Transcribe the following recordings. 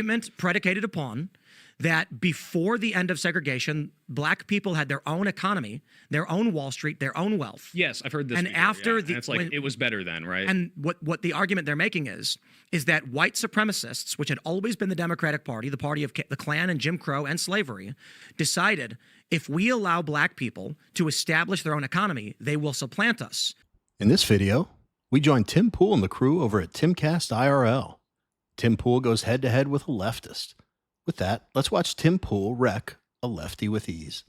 Argument predicated upon that before the end of segregation, black people had their own economy, their own Wall Street, their own wealth. Yes, I've heard this. And before, after and it's like it was better then, right? And what the argument they're making is that white supremacists, which had always been the Democratic Party, the party of the Klan and Jim Crow and slavery, decided if we allow black people to establish their own economy, they will supplant us. In this video, we join Tim Pool and the crew over at Timcast IRL. Tim Pool goes head-to-head with a leftist. With that, let's watch Tim Pool wreck a lefty with ease.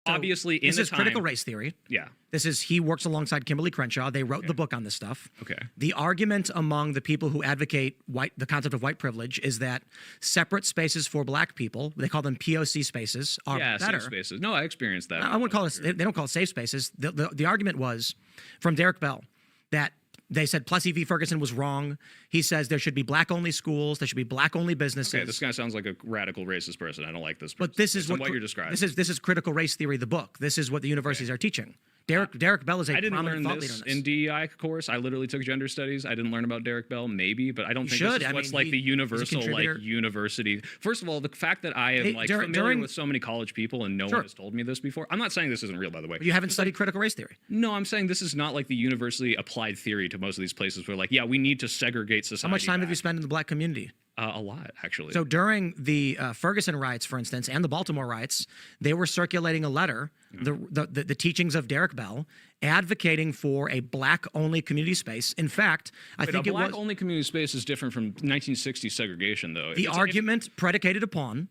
So obviously, in this is critical race theory. Yeah. He works alongside Kimberly Crenshaw. They wrote the book on this stuff. Okay. The argument among the people who advocate the concept of white privilege is that separate spaces for black people, they call them POC spaces, are better. Safe spaces. No, I experienced that. I wouldn't call it, they don't call it safe spaces. The argument was from Derek Bell that they said Plessy v. Ferguson was wrong. He says there should be black-only schools, there should be black-only businesses. Okay, this guy sounds like a radical racist person. I don't like this person. But this is what you're describing. This is critical race theory, the book. This is what the universities are teaching. Derek Bell is a prominent thought leader on this. I didn't learn this in DEI course. I literally took gender studies. I didn't learn about Derek Bell, maybe, but I don't think this is what's like the universal university. First of all, the fact that I am familiar with so many college people and no one has told me this before. I'm not saying this isn't real, by the way. But you haven't studied critical race theory. No, I'm saying this is not like the universally applied theory to most of these places where like, yeah, we need to segregate society. How much time have you spent in the black community? A lot, actually. So during the Ferguson riots, for instance, and the Baltimore riots, they were circulating a letter, the teachings of Derek Bell, advocating for a black-only community space. In fact, I think a black-only community space is different from 1960s segregation, though. The argument predicated upon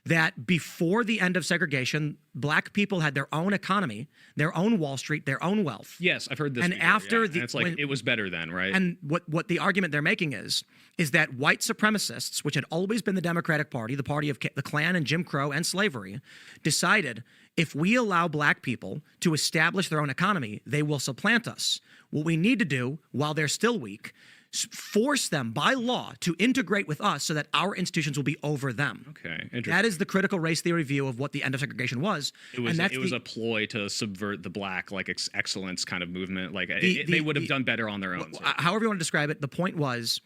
that before the end of segregation, black people had their own economy, their own Wall Street, their own wealth. Yes, I've heard this. And before, after and it's like it was better then, right? And what the argument they're making is that white supremacists, which had always been the Democratic Party, the party of the Klan and Jim Crow and slavery, decided if we allow black people to establish their own economy, they will supplant us. What we need to do while they're still weak, force them by law to integrate with us so that our institutions will be over them. Okay, interesting. That is the critical race theory view of what the end of segregation was. It was a ploy to subvert the black excellence kind of movement. Like they would have done better on their own. However you want to describe it, the point was,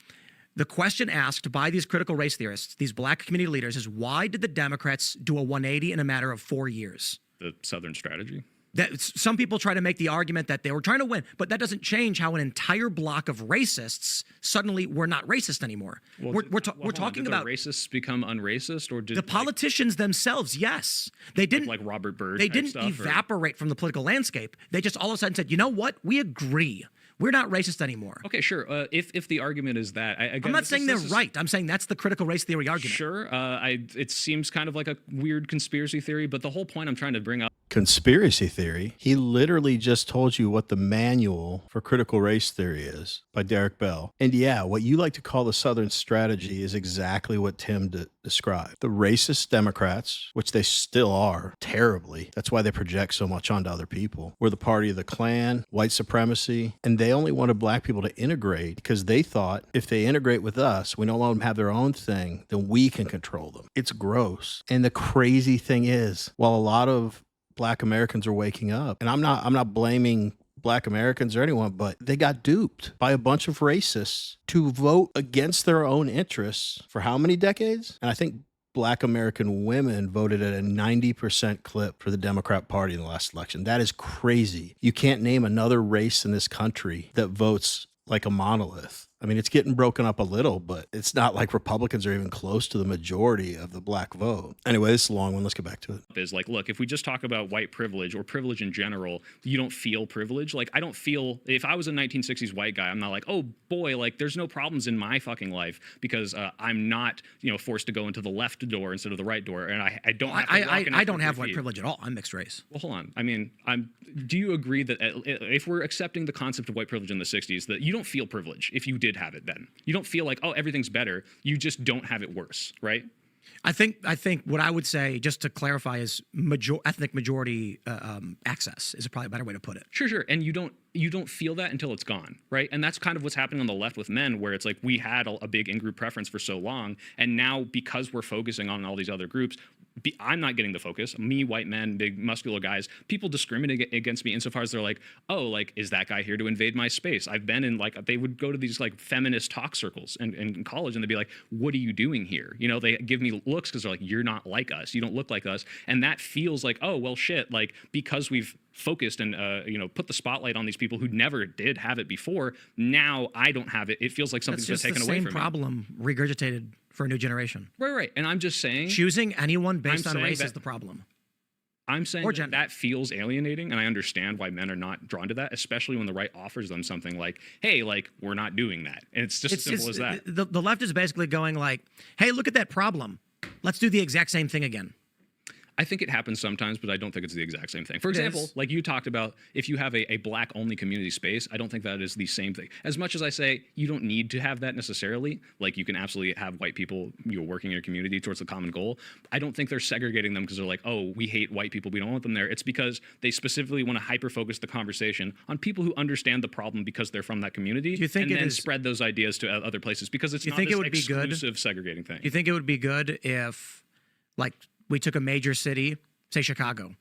the question asked by these critical race theorists, these black community leaders, is why did the Democrats do a 180 in a matter of 4 years? The Southern strategy. That some people try to make the argument that they were trying to win, but that doesn't change how an entire block of racists suddenly were not racist anymore. Well, we're talking about racists become unracist, or did the politicians themselves? Yes, they didn't like Robert Byrd. They didn't evaporate from the political landscape. They just all of a sudden said, you know what? We agree. We're not racist anymore. Okay, sure. If the argument is that, I'm not saying they're right. I'm saying that's the critical race theory argument. Sure. It seems kind of like a weird conspiracy theory, but the whole point I'm trying to bring up. Conspiracy theory? He literally just told you what the manual for critical race theory is by Derek Bell. And yeah, what you like to call the Southern strategy is exactly what Tim described. The racist Democrats, which they still are terribly, that's why they project so much onto other people, were the party of the Klan, white supremacy, and they only wanted black people to integrate because they thought if they integrate with us, we don't let them have their own thing, then we can control them. It's gross. And the crazy thing is, while a lot of black Americans are waking up, and I'm not blaming black Americans or anyone, but they got duped by a bunch of racists to vote against their own interests for how many decades? And I think black American women voted at a 90% clip for the Democrat Party in the last election. That is crazy. You can't name another race in this country that votes like a monolith. I mean, it's getting broken up a little, but it's not like Republicans are even close to the majority of the black vote. Anyway, this is a long one. Let's get back to it. Is like, look, if we just talk about white privilege or privilege in general, you don't feel privilege. Like, I don't feel, if I was a 1960s white guy, I'm not like, oh boy, like there's no problems in my fucking life because I'm not, forced to go into the left door instead of the right door. And I don't have to walk I don't have white privilege at all. I'm mixed race. Well, hold on. I mean, do you agree that if we're accepting the concept of white privilege in the 60s, that you don't feel privilege if you did have it then? You don't feel like, oh, everything's better. You just don't have it worse, right? I think what I would say, just to clarify, is ethnic majority access is probably a better way to put it. Sure. And you don't feel that until it's gone, right? And that's kind of what's happening on the left with men, where it's like we had a big in-group preference for so long, and now because we're focusing on all these other groups, I'm not getting the focus. Me, white men, big muscular guys, people discriminate against me insofar as they're like, oh, like, is that guy here to invade my space? I've been in like, they would go to these like feminist talk circles in college and they'd be like, what are you doing here? You know, they give me looks because they're like, you're not like us. You don't look like us. And that feels like, oh, well, shit, like, because we've focused and put the spotlight on these people who never did have it before, now I don't have it. It feels like something's been taken away from me. It's the same problem regurgitated for a new generation. Right. And I'm just saying, choosing anyone based on race is the problem. I'm saying that feels alienating, and I understand why men are not drawn to that, especially when the right offers them something like, hey, like, we're not doing that. And it's just as simple as that. The left is basically going like, hey, look at that problem. Let's do the exact same thing again. I think it happens sometimes, but I don't think it's the exact same thing. For example, like you talked about, if you have a black-only community space, I don't think that is the same thing. As much as I say you don't need to have that necessarily, like you can absolutely have white people working in a community towards the common goal, I don't think they're segregating them because they're like, oh, we hate white people, we don't want them there. It's because they specifically want to hyper-focus the conversation on people who understand the problem because they're from that community, and then spread those ideas to other places because it's not this exclusive segregating thing. Do you think it would be good if, like, we took a major city, say Chicago,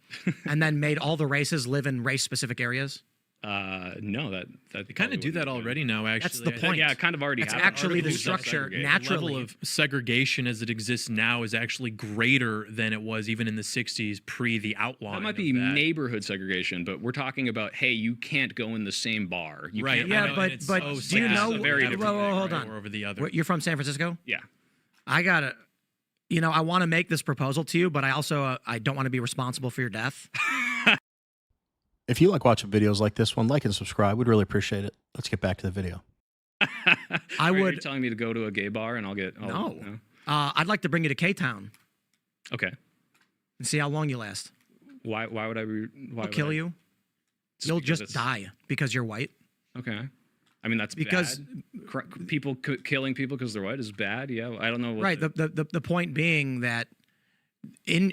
and then made all the races live in race-specific areas? No, that they kind of do that already now. Actually, that's the point. Yeah, it kind of already. That's actually the structure naturally. The level of segregation as it exists now is actually greater than it was even in the '60s pre the outlawing. That might be neighborhood segregation, but we're talking about, hey, you can't go in the same bar. You right? Can't, yeah, but do you know? Hold on. Over the other. You're from San Francisco? Yeah. I gotta. I want to make this proposal to you, but I also I don't want to be responsible for your death. If you like watching videos like this one, like and subscribe. We'd really appreciate it. Let's get back to the video. I would. Are you telling me to go to a gay bar and I'll get... No. I'd like to bring you to K-Town. Okay. And see how long you last. Why would I be... I'll kill you. You'll just die because you're white. Okay. I mean, that's because bad. People killing people because they're white is bad. Yeah, I don't know. Right. The point being that in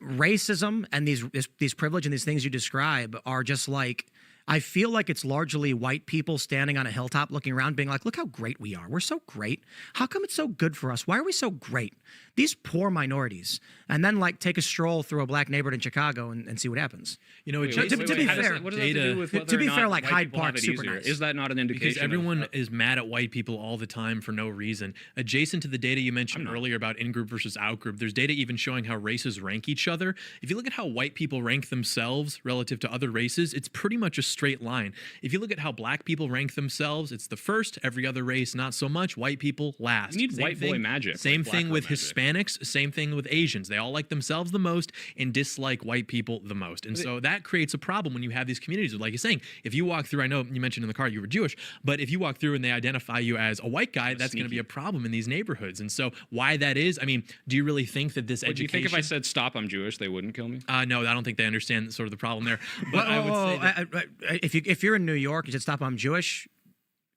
racism and these privilege and these things you describe are just like, I feel like it's largely white people standing on a hilltop looking around being like, look how great we are. We're so great. How come it's so good for us? Why are we so great? These poor minorities. And then like take a stroll through a black neighborhood in Chicago and see what happens. You know, to be fair, what does that do with whether or not like white Hyde people Park, have it super easier? nice. Is that not an indication? Because everyone is mad at white people all the time for no reason. Adjacent to the data you mentioned earlier about in-group versus out-group, there's data even showing how races rank each other. If you look at how white people rank themselves relative to other races, it's pretty much a straight line. If you look at how black people rank themselves, it's the first, every other race not so much, white people last. You need white boy magic. Same thing with Hispanics, same thing with Asians. They all like themselves the most and dislike white people the most. And so that creates a problem when you have these communities. Like you're saying, if you walk through, I know you mentioned in the car you were Jewish, but if you walk through and they identify you as a white guy, that's going to be a problem in these neighborhoods. And so why that is, I mean, do you really think that this education... Do you think if I said, stop, I'm Jewish, they wouldn't kill me? No, I don't think they understand sort of the problem there. But I would say that, if you're in New York, you said, stop, I'm Jewish,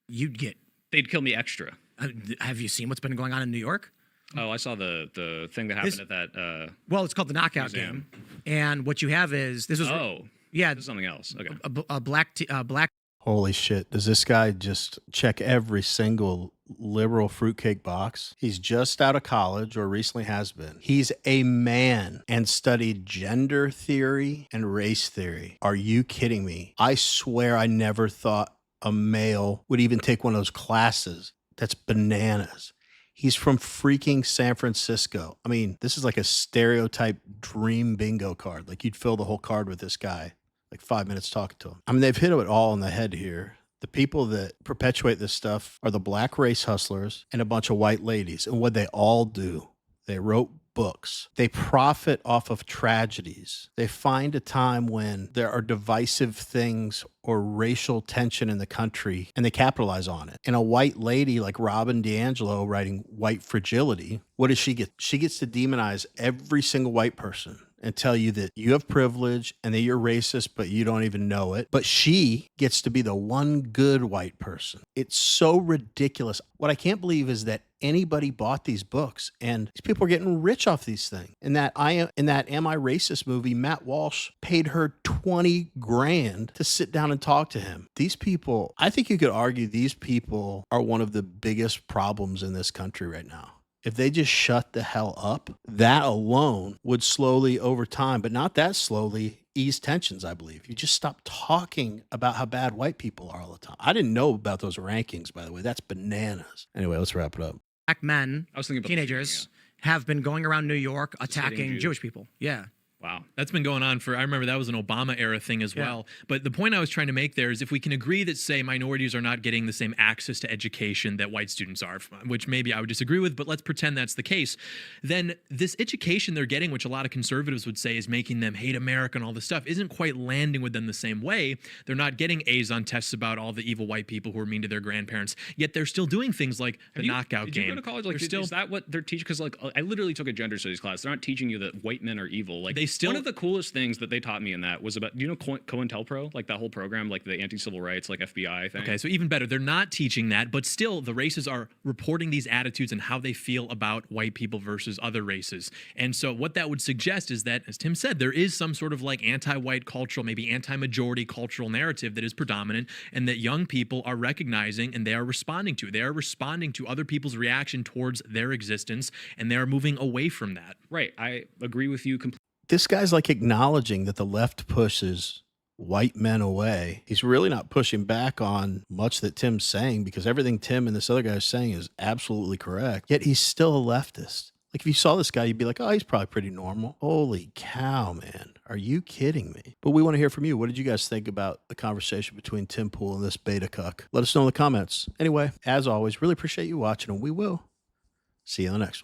you'd get... They'd kill me extra. Have you seen what's been going on in New York? Oh, I saw the thing that happened at that. Well, it's called the Knockout Game, and what you have is this is this is something else. Okay, a black. Holy shit! Does this guy just check every single liberal fruitcake box? He's just out of college, or recently has been. He's a man and studied gender theory and race theory. Are you kidding me? I swear I never thought a male would even take one of those classes. That's bananas. He's from freaking San Francisco. I mean, this is like a stereotype dream bingo card. Like you'd fill the whole card with this guy, like 5 minutes talking to him. I mean, they've hit it all on the head here. The people that perpetuate this stuff are the black race hustlers and a bunch of white ladies. And what they all do, they wrote books. They profit off of tragedies. They find a time when there are divisive things or racial tension in the country, and they capitalize on it. And a white lady like Robin DiAngelo writing White Fragility, what does she get? She gets to demonize every single white person and tell you that you have privilege and that you're racist, but you don't even know it. But she gets to be the one good white person. It's so ridiculous. What I can't believe is that anybody bought these books, and these people are getting rich off these things. In that Am I Racist movie, Matt Walsh paid her 20 grand to sit down and talk to him. These people, I think you could argue these people are one of the biggest problems in this country right now. if they just shut the hell up, that alone would slowly over time, but not that slowly, ease tensions, I believe. You just stop talking about how bad white people are all the time. I didn't know about those rankings, by the way. That's bananas. Anyway, let's wrap it up. Black men, I was thinking about teenagers, have been going around New York hitting attacking Jews. Jewish people. Yeah. Wow. That's been going on for, I remember that was an Obama era thing as well. But the point I was trying to make there is if we can agree that, say, minorities are not getting the same access to education that white students are, which maybe I would disagree with, but let's pretend that's the case, then this education they're getting, which a lot of conservatives would say is making them hate America and all this stuff, isn't quite landing with them the same way. They're not getting A's on tests about all the evil white people who are mean to their grandparents, yet they're still doing things like the knockout Did game. you go to college? Like, is that what they're teaching? Because like, I literally took a gender studies class. They're not teaching you that white men are evil. Like, They still- one of the coolest things that they taught me in that was about, do you know COINTELPRO? Like that whole program, like the anti-civil rights, like FBI thing. Okay, so even better, they're not teaching that, but still the races are reporting these attitudes and how they feel about white people versus other races. And so what that would suggest is that, as Tim said, there is some sort of like anti-white cultural, maybe anti-majority cultural narrative that is predominant and that young people are recognizing and they are responding to. They are responding to other people's reaction towards their existence and they are moving away from that. Right. I agree with you completely. This guy's like acknowledging that the left pushes white men away. He's really not pushing back on much that Tim's saying because everything Tim and this other guy is saying is absolutely correct. Yet he's still a leftist. Like if you saw this guy, you'd be like, oh, he's probably pretty normal. Holy cow, man. Are you kidding me? But we want to hear from you. What did you guys think about the conversation between Tim Pool and this beta cuck? Let us know in the comments. Anyway, as always, really appreciate you watching and we will see you on the next one.